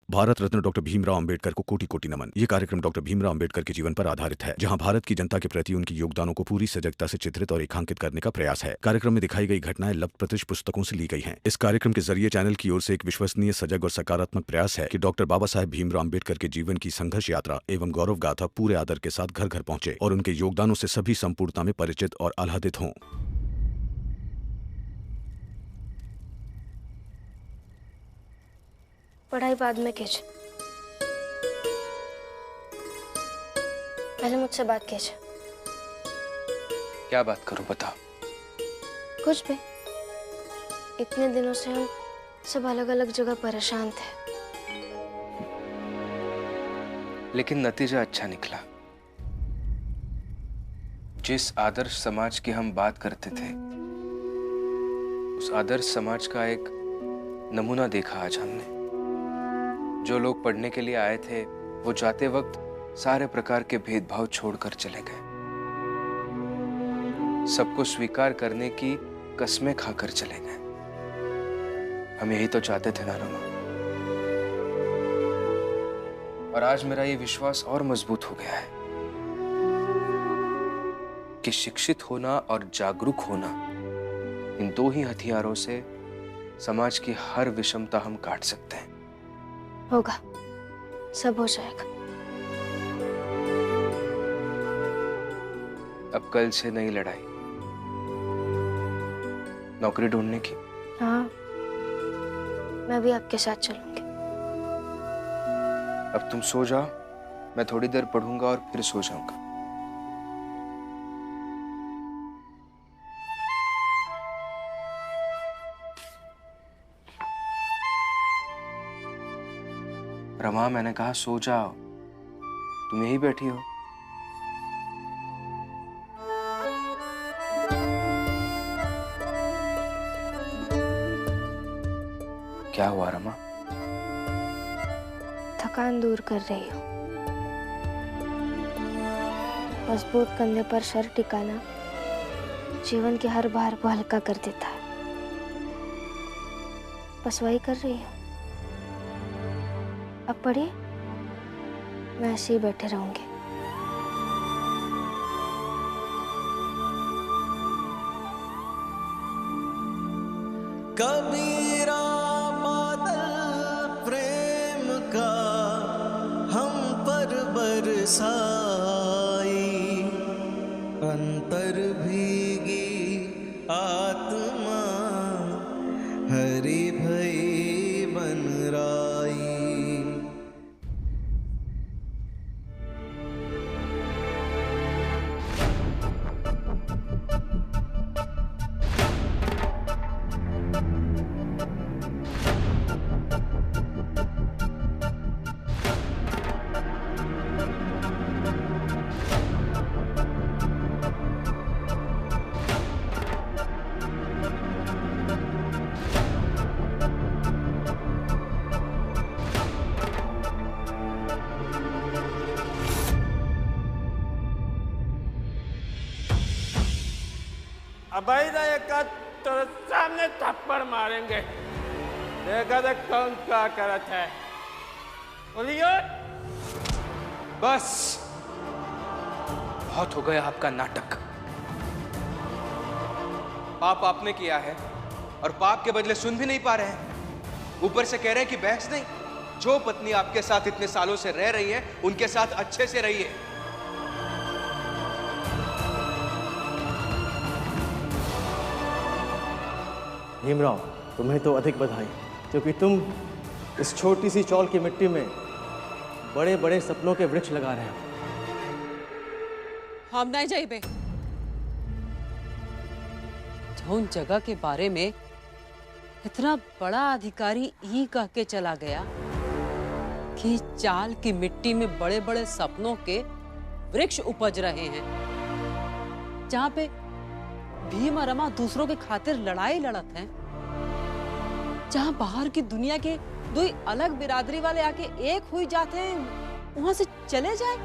Bharat Ratna doctor Bhimrao Ambedkar को कोटि कोटि नमन। ये कार्यक्रम डॉक्टर भीमराव अंबेडकर के जीवन पर आधारित है, जहां भारत की जनता के प्रति उनके योगदानों को पूरी सजगता से चित्रित और रेखांकित करने का प्रयास है। कार्यक्रम में दिखाई गई घटनाएं लब्ध-प्रतिष्ठ पुस्तकों से ली गई हैं। इस कार्यक्रम के जरिए चैनल की ओर से एक विश्वसनीय, सजग और सकारात्मक प्रयास है कि डॉक्टर बाबा साहेब भीमराव अंबेडकर के जीवन की संघर्ष यात्रा एवं गौरव गाथा पूरे आदर के साथ घर घर पहुंचे और उनके योगदानों से सभी संपूर्णता में परिचित और आह्लादित हों। पढ़ाई बाद में कीजिए, पहले मुझसे बात कीजिए। क्या बात करूं, बताओ। कुछ भी। इतने दिनों से हम सब अलग अलग जगह परेशान थे, लेकिन नतीजा अच्छा निकला। जिस आदर्श समाज की हम बात करते थे, उस आदर्श समाज का एक नमूना देखा आज हमने। जो लोग पढ़ने के लिए आए थे, वो जाते वक्त सारे प्रकार के भेदभाव छोड़कर चले गए। सबको स्वीकार करने की कस्में खाकर चले गए। हम यही तो चाहते थे ना रमा। और आज मेरा ये विश्वास और मजबूत हो गया है कि शिक्षित होना और जागरूक होना, इन दो ही हथियारों से समाज की हर विषमता हम काट सकते हैं। होगा, सब हो जाएगा। अब कल से नई लड़ाई, नौकरी ढूंढने की। हाँ, मैं भी आपके साथ चलूंगी। अब तुम सो जाओ, मैं थोड़ी देर पढ़ूंगा और फिर सो जाऊंगा। रमा, मैंने कहा सो जाओ, तुम यहीं बैठी हो। क्या हुआ रमा? थकान दूर कर रही हूँ। मजबूत कंधे पर सर टिकाना जीवन के हर भार को हल्का कर देता है। बस वही कर रही हूँ। अब पढ़िए, मैं ऐसे ही बैठे रहूंगी। कबीरा बादल प्रेम का हम पर बरसाई, अंतर भीगी आत्मा हरि भई बन राई। अबैदा एक तो सामने थप्पड़ मारेंगे, देखा तो कौन क्या करत है। बोलिए। बस बहुत हो गया आपका नाटक। पाप आपने किया है और पाप के बदले सुन भी नहीं पा रहे हैं। ऊपर से कह रहे हैं कि बहस नहीं। जो पत्नी आपके साथ इतने सालों से रह रही है, उनके साथ अच्छे से रहिए। भीमराव, तुम्हें तो अधिक बधाई, क्योंकि तुम इस छोटी सी चौल की मिट्टी में बड़े बड़े सपनों के वृक्ष लगा रहे हो। हम नहीं जाइबे। जौन जगह के बारे में इतना बड़ा अधिकारी ही कह के चला गया कि चाल की मिट्टी में बड़े बड़े सपनों के वृक्ष उपज रहे हैं, जहां पे भीम और रमा दूसरों के खातिर लड़ाई लड़त हैं, जहां बाहर की दुनिया के दो अलग बिरादरी वाले आके एक हुई जाते हैं, वहां से चले जाए।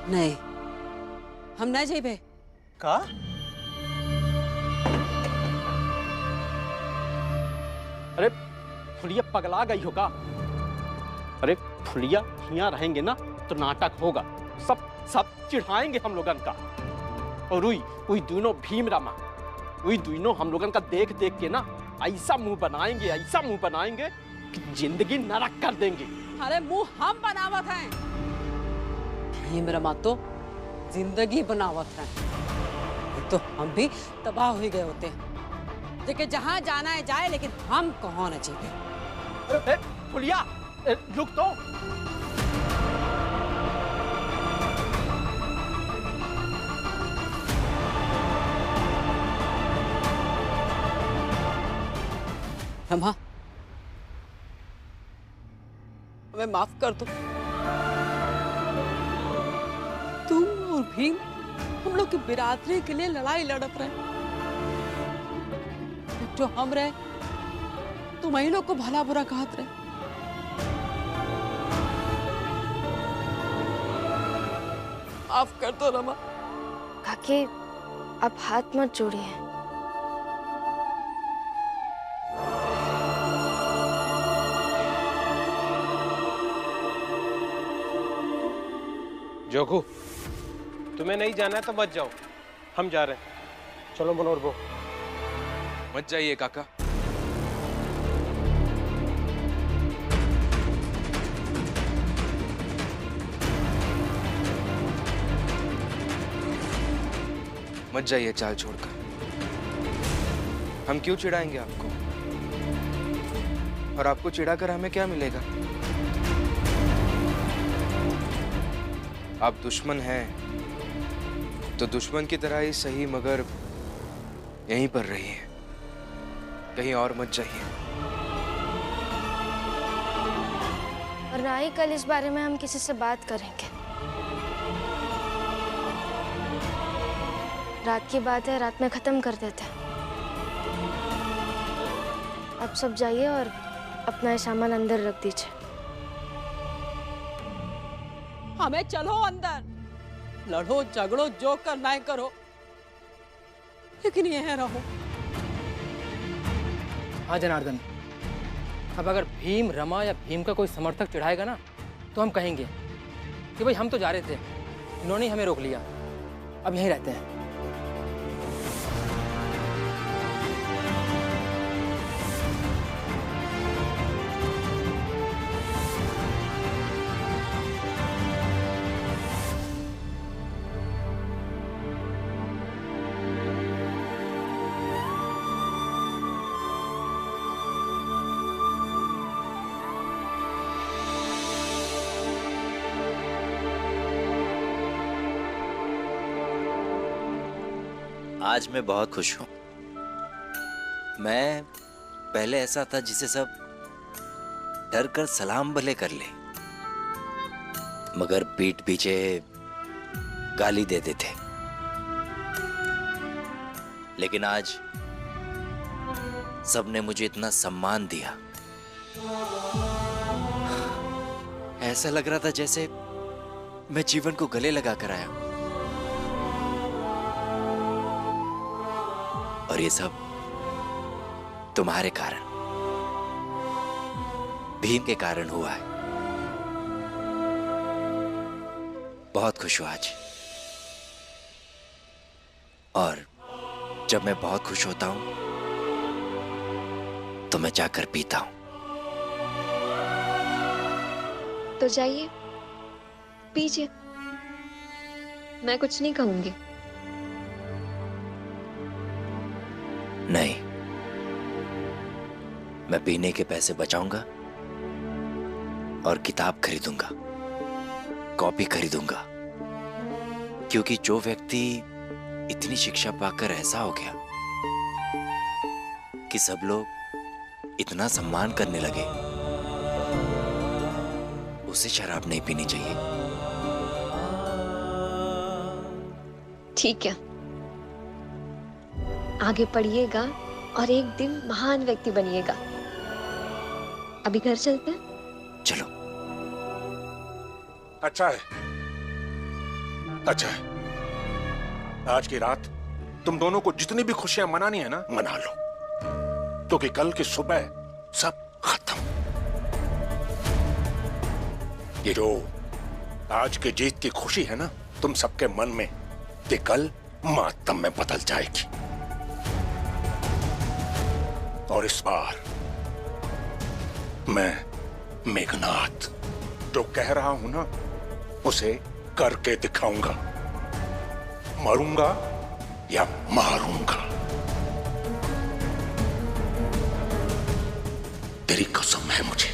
नहीं, हम नहीं जाइबे। का? अरे फुलिया पगला गई होगा। अरे फुलिया यहाँ रहेंगे ना तो नाटक होगा, सब सब चिढ़ाएंगे हम लोगन का। और वही दोनों भीम रामा, वही दोनों हम लोगन का देख देख के ना ऐसा मुंह बनाएंगे कि जिंदगी नरक कर देंगे। अरे मुंह हम बनावत हैं, भीम रमा तो जिंदगी बनावत हैं। तो हम भी तबाह हो गए होते हैं। देखिए जहां जाना है जाए, लेकिन हम कहाँ न जाए। फुलिया रुक तो। रमा, हमें माफ कर दो। तुम और भीम हम लोग की बिरादरी के लिए लड़ाई लड़त रहे। जो हम रहे तुम ही लोग को भला बुरा कहत रहे। माफ कर दो रमा। काकी, आप हाथ मत जोड़िए। जोगू, तुम्हें नहीं जाना है तो मत जाओ, हम जा रहे हैं। चलो मनोहर बो। मत जाइए काका। मत जाइए चाल छोड़कर। हम क्यों चिढ़ाएंगे आपको? और आपको चिढ़ाकर हमें क्या मिलेगा? आप दुश्मन हैं तो दुश्मन की तरह ही सही, मगर यहीं पर रहिए, कहीं और मत जाइए। और ना ही कल इस बारे में हम किसी से बात करेंगे। रात की बात है, रात में खत्म कर देते हैं। आप सब जाइए और अपना ये सामान अंदर रख दीजिए। हमें चलो अंदर, लड़ो झगड़ो जो करना है करो, लेकिन यहीं रहो। हाँ जनार्दन, अब अगर भीम रमा या भीम का कोई समर्थक चिढ़ाएगा ना तो हम कहेंगे कि भाई हम तो जा रहे थे, इन्होंने हमें रोक लिया, अब यहीं रहते हैं। आज मैं बहुत खुश हूं। मैं पहले ऐसा था जिसे सब डर कर सलाम भले कर ले, मगर पीठ पीछे गाली देते थे। लेकिन आज सबने मुझे इतना सम्मान दिया, ऐसा लग रहा था जैसे मैं जीवन को गले लगा कर आया। और ये सब तुम्हारे कारण, भीम के कारण हुआ है। बहुत खुश हूं आज। और जब मैं बहुत खुश होता हूं तो मैं जाकर पीता हूं। तो जाइए पीजिए, मैं कुछ नहीं कहूंगी। नहीं, मैं पीने के पैसे बचाऊंगा और किताब खरीदूंगा, कॉपी खरीदूंगा, क्योंकि जो व्यक्ति इतनी शिक्षा पाकर ऐसा हो गया कि सब लोग इतना सम्मान करने लगे, उसे शराब नहीं पीनी चाहिए। ठीक है, आगे पढ़िएगा और एक दिन महान व्यक्ति बनिएगा। अभी घर चलते हैं? चलो। अच्छा है, अच्छा है। आज की रात तुम दोनों को जितनी भी खुशियां मनानी है ना, मना लो, क्योंकि कल की सुबह सब खत्म। ये जो आज के जीत की खुशी है ना तुम सबके मन में, ये कल मातम में बदल जाएगी। और इस बार मैं मेघनाथ जो कह रहा हूं ना उसे करके दिखाऊंगा। मरूंगा या मारूंगा, तेरी कसम है मुझे।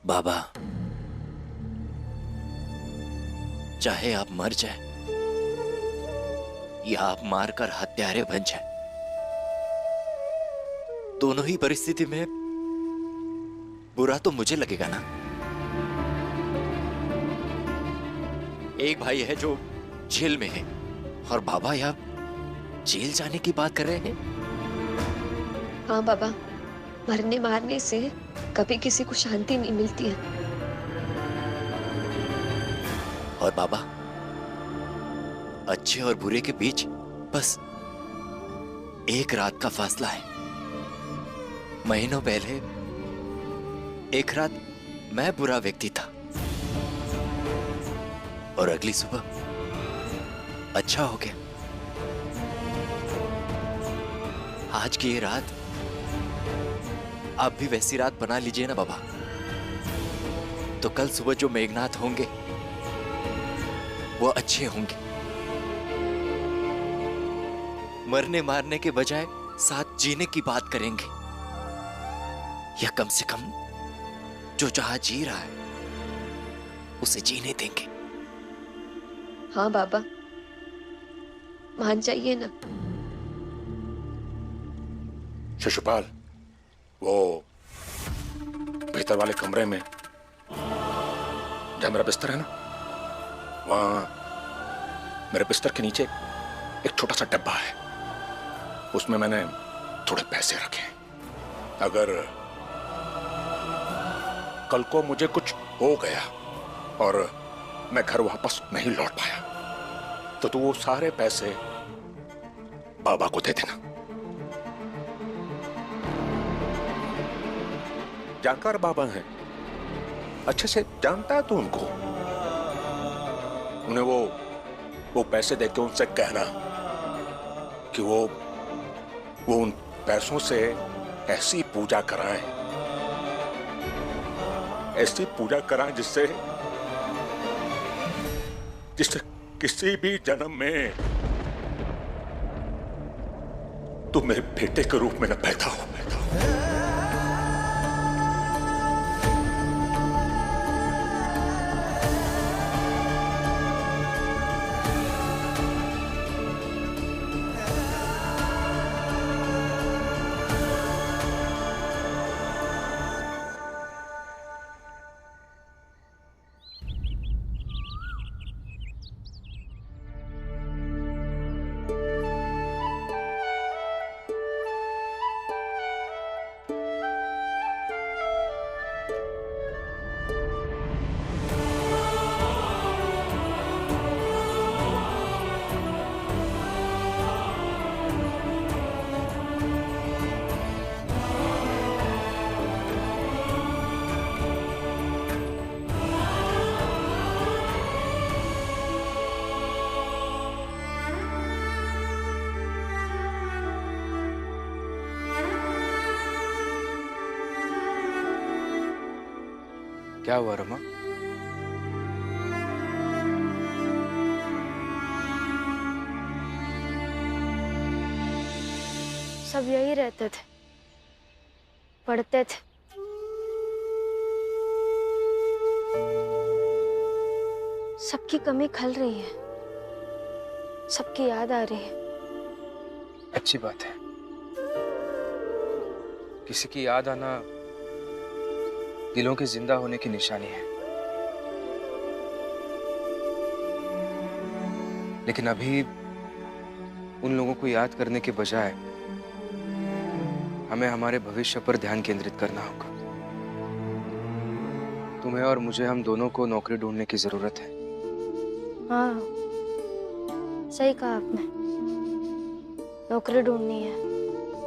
बाबा, चाहे आप मर जाए या आप मारकर हत्यारे बन जाए, दोनों ही परिस्थिति में बुरा तो मुझे लगेगा ना। एक भाई है जो जेल में है और बाबा आप जेल जाने की बात कर रहे हैं। हाँ बाबा, मरने मारने से कभी किसी को शांति नहीं मिलती है। और बाबा, अच्छे और बुरे के बीच बस एक रात का फासला है। महीनों पहले एक रात मैं बुरा व्यक्ति था और अगली सुबह अच्छा हो गया। आज की ये रात आप भी वैसी रात बना लीजिए ना बाबा, तो कल सुबह जो मेघनाथ होंगे वो अच्छे होंगे। मरने मारने के बजाय साथ जीने की बात करेंगे, या कम से कम जो जहां जी रहा है उसे जीने देंगे। हाँ बाबा, मान जाइए ना। शिशुपाल, वो भीतर वाले कमरे में जहां मेरा बिस्तर है ना, वहां मेरे बिस्तर के नीचे एक छोटा सा डब्बा है। उसमें मैंने थोड़े पैसे रखे हैं। अगर कल को मुझे कुछ हो गया और मैं घर वापस नहीं लौट पाया तो तू वो सारे पैसे बाबा को दे देना। जानकार बाबा हैं, अच्छे से जानता है तू उनको। उन्हें वो पैसे देके उनसे कहना कि वो उन पैसों से ऐसी पूजा कराएं, ऐसी पूजा कराएं जिससे किसी भी जन्म में तू मेरे बेटे के रूप में न पैदा हो। क्या हुआ रमा? सब यही रहते थे, पढ़ते थे। सबकी कमी खल रही है, सबकी याद आ रही है। अच्छी बात है, किसी की याद आना दिलों के जिंदा होने की निशानी है। लेकिन अभी उन लोगों को याद करने के बजाय हमें हमारे भविष्य पर ध्यान केंद्रित करना होगा। तुम्हें और मुझे, हम दोनों को नौकरी ढूंढने की जरूरत है। हाँ, सही कहा आपने। नौकरी ढूंढनी है,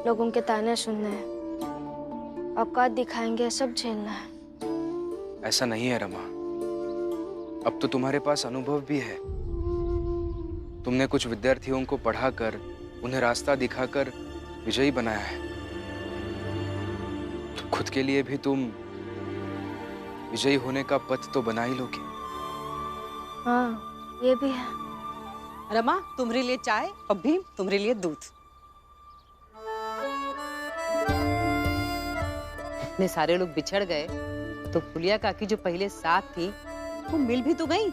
लोगों के ताने सुनने हैं, औकात दिखाएंगे, सब झेलना है। ऐसा नहीं है रमा, अब तो तुम्हारे पास अनुभव भी है। तुमने कुछ विद्यार्थियों को पढ़ाकर, उन्हें रास्ता दिखाकर विजयी बनाया है। तो खुद के लिए भी तुम विजयी होने का पथ तो बना ही लोगे। हाँ, ये भी है। रमा, तुम्हारे लिए चाय और भीम तुम्हारे लिए दूध। इतने सारे लोग बिछड़ गए तो फुलिया काकी जो पहले साथ थी वो मिल भी तो गई।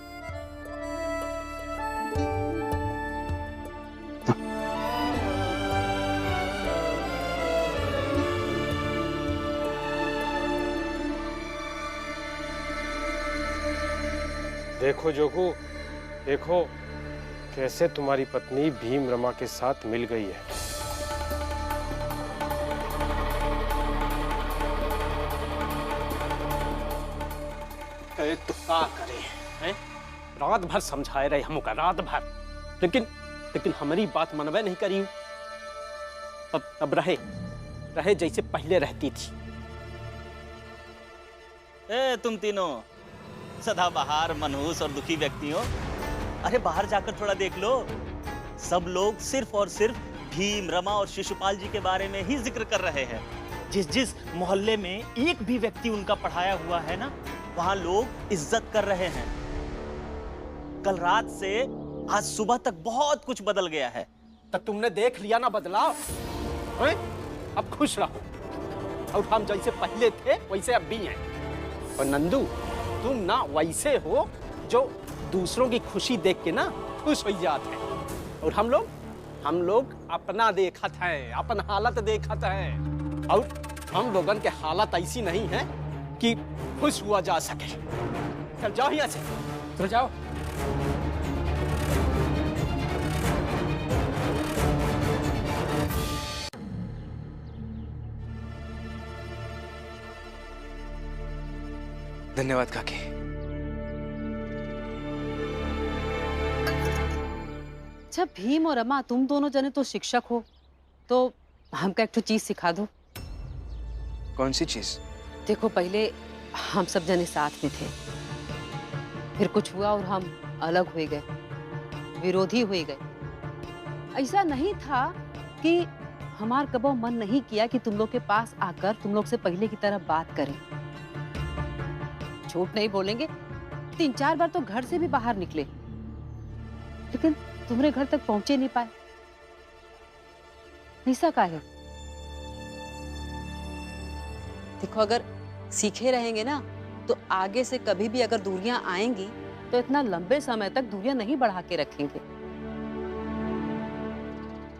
देखो जोगू, देखो कैसे तुम्हारी पत्नी भीम रमा के साथ मिल गई है। तो क्या करे हैं? रात भर समझाए रहे हम का, रात भर, लेकिन हमारी बात मनवे नहीं करी। अब रहे जैसे पहले रहती थी। तुम तीनों सदाबहार, मनहूस और दुखी व्यक्ति हो। अरे बाहर जाकर थोड़ा देख लो, सब लोग सिर्फ और सिर्फ भीम, रमा और शिशुपाल जी के बारे में ही जिक्र कर रहे हैं। जिस मोहल्ले में एक भी व्यक्ति उनका पढ़ाया हुआ है ना, वहां लोग इज्जत कर रहे हैं। कल रात से आज सुबह तक बहुत कुछ बदल गया है। तो तुमने देख लिया ना बदलाव, हैं? अब खुश रहो, और हम जैसे पहले थे वैसे अब भी हैं। और नंदू, तुम ना वैसे हो जो दूसरों की खुशी देख के ना खुश हो जाते हैं, और हम लोग अपना देखत है, अपन हालत देखत है, और हम लोगन के हालत ऐसी नहीं है कि खुश हुआ जा सके। चल जाओ यहाँ से, चल जाओ। धन्यवाद काकी। अच्छा भीम और रमा, तुम दोनों जने तो शिक्षक हो, तो हमका एक तो चीज सिखा दो। कौन सी चीज? देखो, पहले हम सब जने साथ में थे, फिर कुछ हुआ और हम अलग हो गए, विरोधी हो गए। ऐसा नहीं था कि हमार कबो मन नहीं किया कि तुम लोग के पास आकर तुम लोग से पहले की तरह बात करें। झूठ नहीं बोलेंगे, 3-4 बार तो घर से भी बाहर निकले, लेकिन तुम्हारे घर तक पहुंचे नहीं पाए। ऐसा काहे? देखो, अगर सीखे रहेंगे ना तो आगे से कभी भी अगर दूरियां आएंगी तो इतना लंबे समय तक दूरियां नहीं बढ़ा के रखेंगे।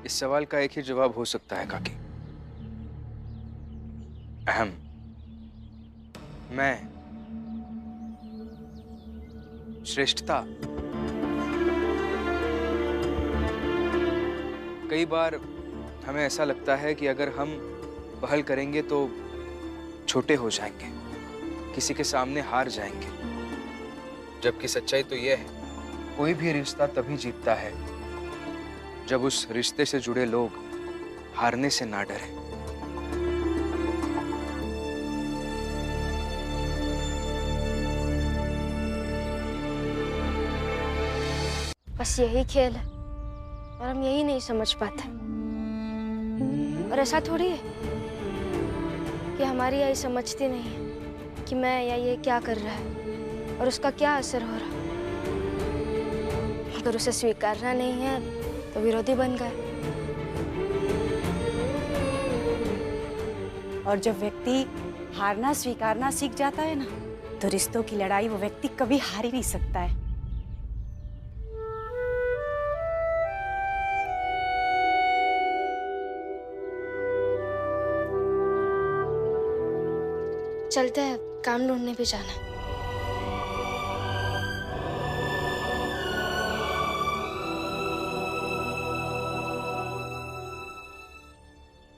इस सवाल का एक ही जवाब हो सकता है काकी। अहम। मैं। श्रेष्ठता। कई बार हमें ऐसा लगता है कि अगर हम पहल करेंगे तो छोटे हो जाएंगे, किसी के सामने हार जाएंगे, जबकि सच्चाई तो यह है, कोई भी रिश्ता तभी जीतता है जब उस रिश्ते से जुड़े लोग हारने से ना डरें। बस यही खेल है और हम यही नहीं समझ पाते। और ऐसा थोड़ी है कि हमारी यही समझती नहीं है कि मैं या ये क्या कर रहा है और उसका क्या असर हो रहा है। अगर उसे स्वीकारना नहीं है तो विरोधी बन गए। और जब व्यक्ति हारना स्वीकारना सीख जाता है ना, तो रिश्तों की लड़ाई वो व्यक्ति कभी हार ही नहीं सकता है। चलते हैं, काम ढूंढने भी जाना है।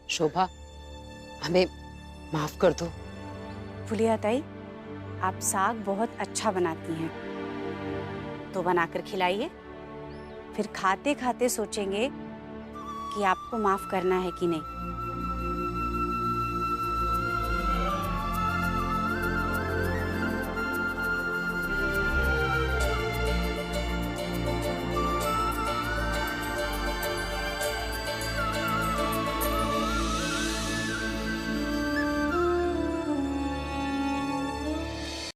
शोभा, हमें माफ कर दो। फुलिया ताई, आप साग बहुत अच्छा बनाती हैं, तो बनाकर खिलाइए। फिर खाते खाते सोचेंगे कि आपको माफ करना है कि नहीं।